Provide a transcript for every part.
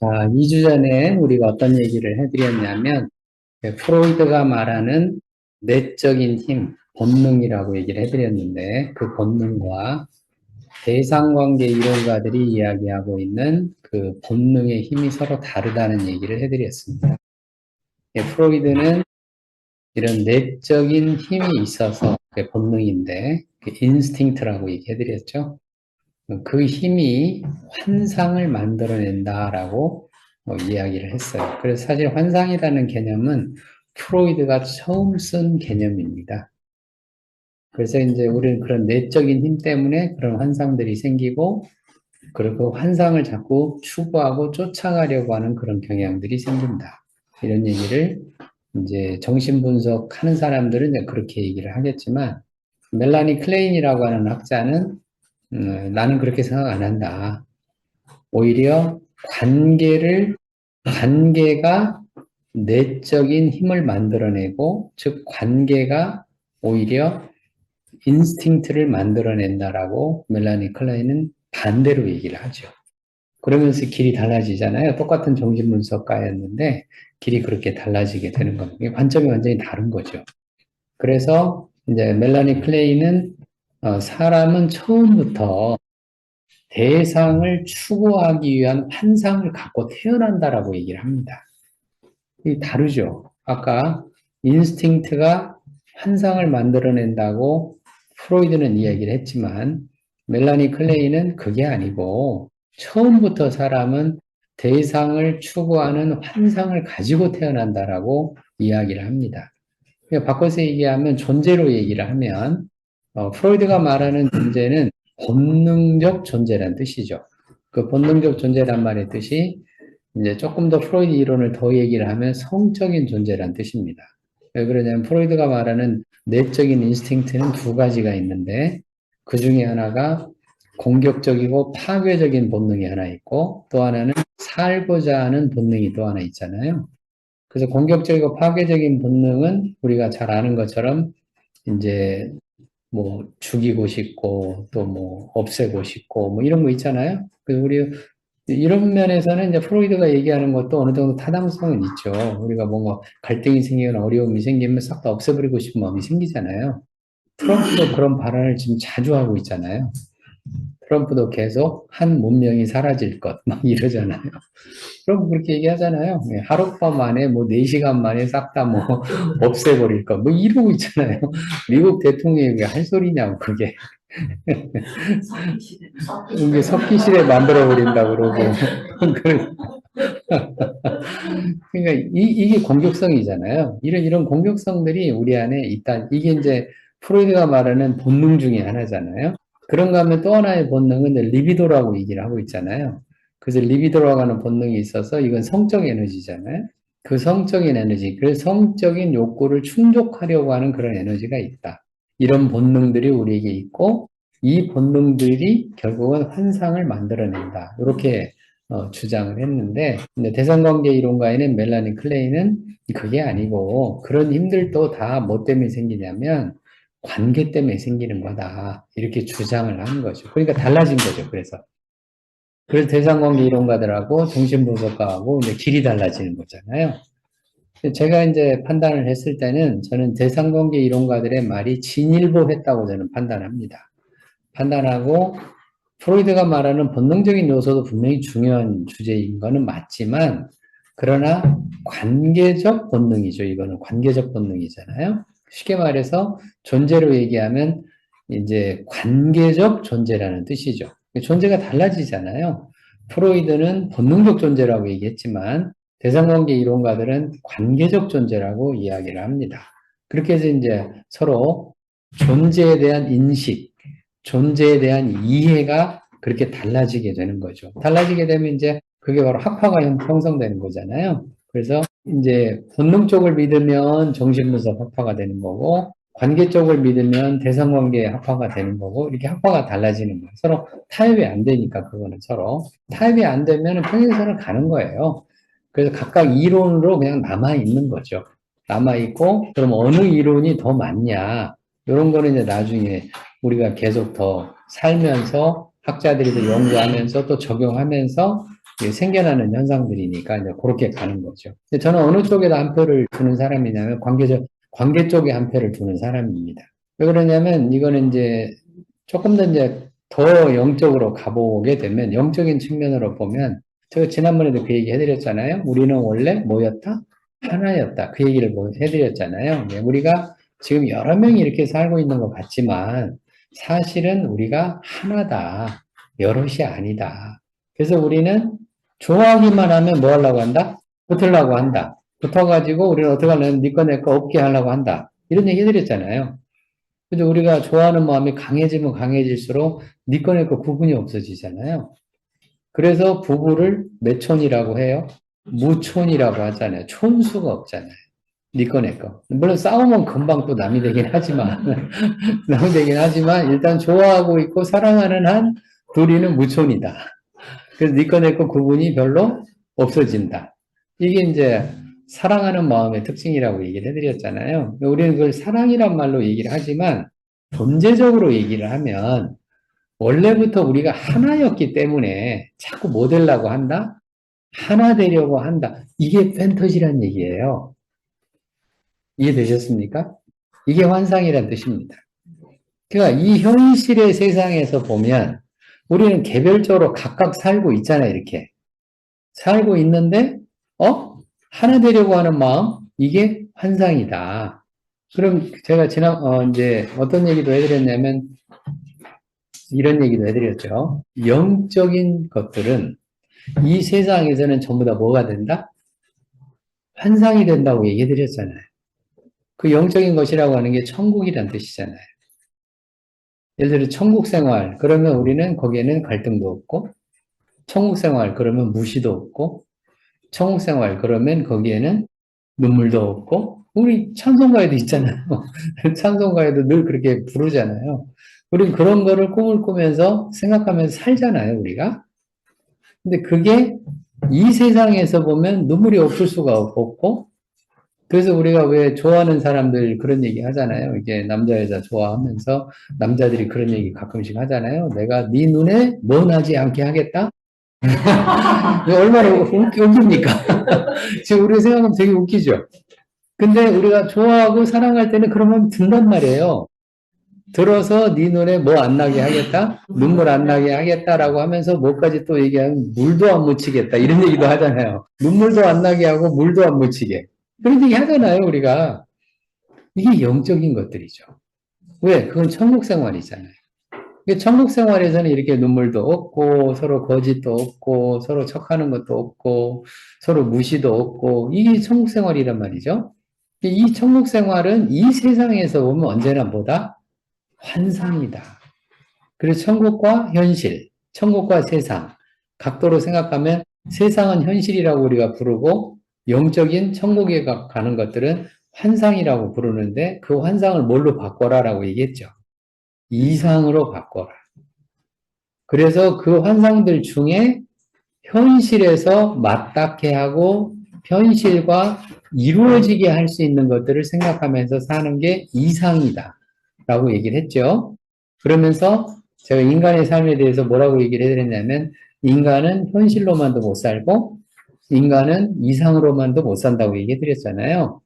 자, 2주 전에 우리가 어떤 얘기를 해드렸냐면, 프로이드가 말하는 내적인 힘, 본능이라고 얘기를 해드렸는데, 그 본능과 대상관계 이론가들이 이야기하고 있는 그 본능의 힘이 서로 다르다는 얘기를 해드렸습니다. 프로이드는 이런 내적인 힘이 있어서 그게 본능인데, 그 인스팅트라고 얘기해드렸죠. 그 힘이 환상을 만들어낸다라고 이야기를 했어요. 그래서 사실 환상이라는 개념은 프로이드가 처음 쓴 개념입니다. 그래서 이제 우리는 그런 내적인 힘 때문에 그런 환상들이 생기고, 그리고 환상을 자꾸 추구하고 쫓아가려고 하는 그런 경향들이 생긴다. 이런 얘기를 이제 정신분석 하는 사람들은 이제 그렇게 얘기를 하겠지만, 멜라니 클레인이라고 하는 학자는 나는 그렇게 생각 안 한다. 오히려 관계가 내적인 힘을 만들어내고, 즉, 관계가 오히려 인스팅트를 만들어낸다라고 멜라니 클라인은 반대로 얘기를 하죠. 그러면서 길이 달라지잖아요. 똑같은 정신분석가였는데, 길이 그렇게 달라지게 되는 겁니다. 관점이 완전히 다른 거죠. 그래서 이제 멜라니 클레이는 사람은 처음부터 대상을 추구하기 위한 환상을 갖고 태어난다라고 얘기를 합니다. 이 다르죠. 아까 인스팅트가 환상을 만들어낸다고 프로이드는 이야기를 했지만 멜라니 클레이는 그게 아니고 처음부터 사람은 대상을 추구하는 환상을 가지고 태어난다라고 이야기를 합니다. 그러니까 바꿔서 얘기하면 존재로 얘기를 하면 프로이드가 말하는 존재는 본능적 존재란 뜻이죠. 그 본능적 존재란 말의 뜻이 이제 조금 더 프로이드 이론을 더 얘기를 하면 성적인 존재란 뜻입니다. 왜 그러냐면 프로이드가 말하는 내적인 인스팅트는 두 가지가 있는데 그 중에 하나가 공격적이고 파괴적인 본능이 하나 있고 또 하나는 살고자 하는 본능이 또 하나 있잖아요. 그래서 공격적이고 파괴적인 본능은 우리가 잘 아는 것처럼 이제 뭐 죽이고 싶고 또 뭐 없애고 싶고 뭐 이런 거 있잖아요. 그래서 우리 이런 면에서는 이제 프로이드가 얘기하는 것도 어느 정도 타당성은 있죠. 우리가 뭔가 갈등이 생기거나 어려움이 생기면 싹 다 없애버리고 싶은 마음이 생기잖아요. 트럼프도 그런 발언을 지금 자주 하고 있잖아요. 트럼프도 계속 한 문명이 사라질 것, 막 이러잖아요. 그럼 그렇게 얘기하잖아요. 하룻밤 만에, 뭐, 4시간 만에 싹 다 뭐, 없애버릴 것, 뭐, 이러고 있잖아요. 미국 대통령이 왜 할 소리냐고, 그게. 이게 석기실에 만들어버린다고 그러고. 그러니까 이게 공격성이잖아요. 이런 공격성들이 우리 안에 있다. 이게 이제 프로이드가 말하는 본능 중에 하나잖아요. 그런가 하면 또 하나의 본능은 리비도라고 얘기를 하고 있잖아요. 그래서 리비도라고 하는 본능이 있어서 이건 성적 에너지잖아요. 그 성적인 에너지, 그 성적인 욕구를 충족하려고 하는 그런 에너지가 있다. 이런 본능들이 우리에게 있고 이 본능들이 결국은 환상을 만들어낸다. 이렇게 주장을 했는데 대상관계 이론가에는 멜라니 클레이는 그게 아니고 그런 힘들도 다 뭐 때문에 생기냐면 관계 때문에 생기는 거다. 이렇게 주장을 하는 거죠. 그러니까 달라진 거죠. 그래서 대상관계 이론가들하고 정신분석가하고 이제 길이 달라지는 거잖아요. 제가 이제 판단을 했을 때는 저는 대상관계 이론가들의 말이 진일보했다고 저는 판단합니다. 판단하고 프로이드가 말하는 본능적인 요소도 분명히 중요한 주제인 거는 맞지만 그러나 관계적 본능이죠. 이거는 관계적 본능이잖아요. 쉽게 말해서 존재로 얘기하면 이제 관계적 존재라는 뜻이죠. 존재가 달라지잖아요. 프로이드는 본능적 존재라고 얘기했지만 대상관계 이론가들은 관계적 존재라고 이야기를 합니다. 그렇게 해서 이제 서로 존재에 대한 인식, 존재에 대한 이해가 그렇게 달라지게 되는 거죠. 달라지게 되면 이제 그게 바로 학파가 형성되는 거잖아요. 그래서 이제 본능 쪽을 믿으면 정신분석 학파가 되는 거고, 관계 쪽을 믿으면 대상관계 학파가 되는 거고, 이렇게 학파가 달라지는 거예요. 서로 타협이 안 되니까, 그거는 서로. 타협이 안 되면 평행선을 가는 거예요. 그래서 각각 이론으로 그냥 남아있는 거죠. 남아있고, 그럼 어느 이론이 더 맞냐. 이런 거는 이제 나중에 우리가 계속 더 살면서 학자들이 더 연구하면서 또 적용하면서 이게 생겨나는 현상들이니까 이제 그렇게 가는 거죠. 근데 저는 어느 쪽에다 한 표를 두는 사람이냐면 관계 쪽에 한 표를 두는 사람입니다. 왜 그러냐면 이거는 이제 조금 더 이제 더 영적으로 가보게 되면 영적인 측면으로 보면 제가 지난번에도 그 얘기 해드렸잖아요. 우리는 원래 뭐였다? 하나였다. 그 얘기를 해드렸잖아요. 우리가 지금 여러 명이 이렇게 살고 있는 것 같지만 사실은 우리가 하나다. 여럿이 아니다. 그래서 우리는 좋아하기만 하면 뭐 하려고 한다? 붙으려고 한다. 붙어가지고 우리는 어떻게 하려면 니꺼 내꺼 없게 하려고 한다. 이런 얘기 해드렸잖아요. 근데 우리가 좋아하는 마음이 강해지면 강해질수록 니꺼 내꺼 구분이 없어지잖아요. 그래서 부부를 매촌이라고 해요. 무촌이라고 하잖아요. 촌수가 없잖아요. 니꺼 내꺼. 물론 싸우면 금방 또 남이 되긴 하지만 남이 되긴 하지만 일단 좋아하고 있고 사랑하는 한 둘이는 무촌이다. 그래서 니꺼 내꺼 구분이 별로 없어진다. 이게 이제 사랑하는 마음의 특징이라고 얘기를 해드렸잖아요. 우리는 그걸 사랑이란 말로 얘기를 하지만 존재적으로 얘기를 하면 원래부터 우리가 하나였기 때문에 자꾸 뭐 되려고 한다? 하나 되려고 한다. 이게 판타지란 얘기예요. 이해되셨습니까? 이게 환상이란 뜻입니다. 그러니까 이 현실의 세상에서 보면 우리는 개별적으로 각각 살고 있잖아요, 이렇게. 살고 있는데, 하나 되려고 하는 마음? 이게 환상이다. 그럼 제가 이제 어떤 얘기도 해드렸냐면, 이런 얘기도 해드렸죠. 영적인 것들은 이 세상에서는 전부 다 뭐가 된다? 환상이 된다고 얘기해드렸잖아요. 그 영적인 것이라고 하는 게 천국이란 뜻이잖아요. 예를 들어 천국 생활, 그러면 우리는 거기에는 갈등도 없고, 천국 생활, 그러면 무시도 없고, 천국 생활, 그러면 거기에는 눈물도 없고, 우리 찬송가에도 있잖아요. 찬송가에도 늘 그렇게 부르잖아요. 우린 그런 거를 꿈을 꾸면서 생각하면서 살잖아요, 우리가. 근데 그게 이 세상에서 보면 눈물이 없을 수가 없고, 그래서 우리가 왜 좋아하는 사람들 그런 얘기 하잖아요. 이게 남자, 여자 좋아하면서 남자들이 그런 얘기 가끔씩 하잖아요. 내가 네 눈에 뭐 나지 않게 하겠다? 얼마나 웃깁니까? 지금 우리 생각하면 되게 웃기죠? 근데 우리가 좋아하고 사랑할 때는 그러면 든단 말이에요. 들어서 네 눈에 뭐 안 나게 하겠다? 눈물 안 나게 하겠다라고 하면서 뭐까지 또 얘기하면 물도 안 묻히겠다. 이런 얘기도 하잖아요. 눈물도 안 나게 하고 물도 안 묻히게. 그런 얘기 하잖아요, 우리가. 이게 영적인 것들이죠. 왜? 그건 천국 생활이잖아요. 천국 생활에서는 이렇게 눈물도 없고, 서로 거짓도 없고, 서로 척하는 것도 없고, 서로 무시도 없고, 이게 천국 생활이란 말이죠. 이 천국 생활은 이 세상에서 보면 언제나 뭐다? 환상이다. 그래서 천국과 현실, 천국과 세상, 각도로 생각하면 세상은 현실이라고 우리가 부르고, 영적인 천국에 가는 것들은 환상이라고 부르는데, 그 환상을 뭘로 바꿔라라고 얘기했죠. 이상으로 바꿔라. 그래서 그 환상들 중에 현실에서 맞닿게 하고 현실과 이루어지게 할 수 있는 것들을 생각하면서 사는 게 이상이다. 라고 얘기를 했죠. 그러면서 제가 인간의 삶에 대해서 뭐라고 얘기를 해드렸냐면 인간은 현실로만도 못 살고 인간은 이상으로만도 못 산다고 얘기해드렸잖아요.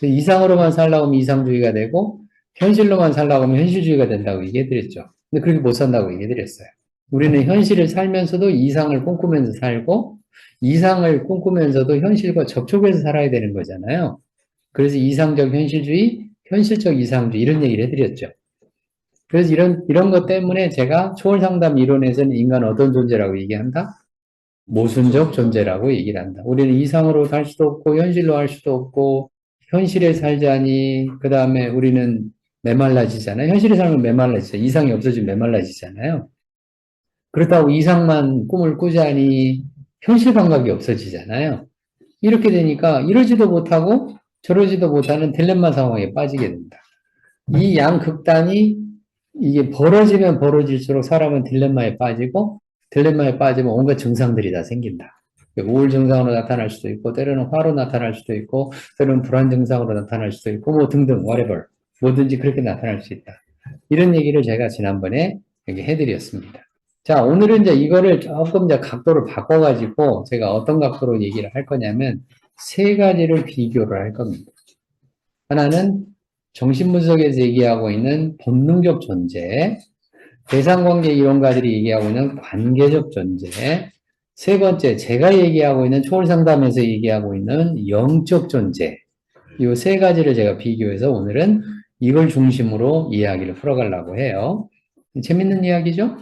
이상으로만 살라고 하면 이상주의가 되고 현실로만 살라고 하면 현실주의가 된다고 얘기해드렸죠. 근데 그렇게 못 산다고 얘기해드렸어요. 우리는 현실을 살면서도 이상을 꿈꾸면서 살고 이상을 꿈꾸면서도 현실과 접촉해서 살아야 되는 거잖아요. 그래서 이상적 현실주의, 현실적 이상주의 이런 얘기를 해드렸죠. 그래서 이런 것 때문에 제가 초월상담 이론에서는 인간은 어떤 존재라고 얘기한다? 모순적 존재라고 얘기를 한다. 우리는 이상으로 살 수도 없고 현실로 할 수도 없고 현실에 살자니 그 다음에 우리는 메말라지잖아요. 현실에 살면 메말라지잖아요. 이상이 없어지면 메말라지잖아요. 그렇다고 이상만 꿈을 꾸자니 현실 감각이 없어지잖아요. 이렇게 되니까 이러지도 못하고 저러지도 못하는 딜레마 상황에 빠지게 된다. 이 양극단이 이게 벌어지면 벌어질수록 사람은 딜레마에 빠지고 딜레마에 빠지면 온갖 증상들이 다 생긴다. 우울 증상으로 나타날 수도 있고 때로는 화로 나타날 수도 있고 때로는 불안 증상으로 나타날 수도 있고 뭐 등등 whatever 뭐든지 그렇게 나타날 수 있다. 이런 얘기를 제가 지난번에 여기 해드렸습니다. 자, 오늘은 이제 이거를 조금 이제 각도를 바꿔가지고 제가 어떤 각도로 얘기를 할 거냐면 세 가지를 비교를 할 겁니다. 하나는 정신분석에서 얘기하고 있는 본능적 존재, 대상관계 이론가들이 얘기하고 있는 관계적 존재, 세 번째, 제가 얘기하고 있는 초월상담에서 얘기하고 있는 영적 존재, 이 세 가지를 제가 비교해서 오늘은 이걸 중심으로 이야기를 풀어가려고 해요. 재밌는 이야기죠?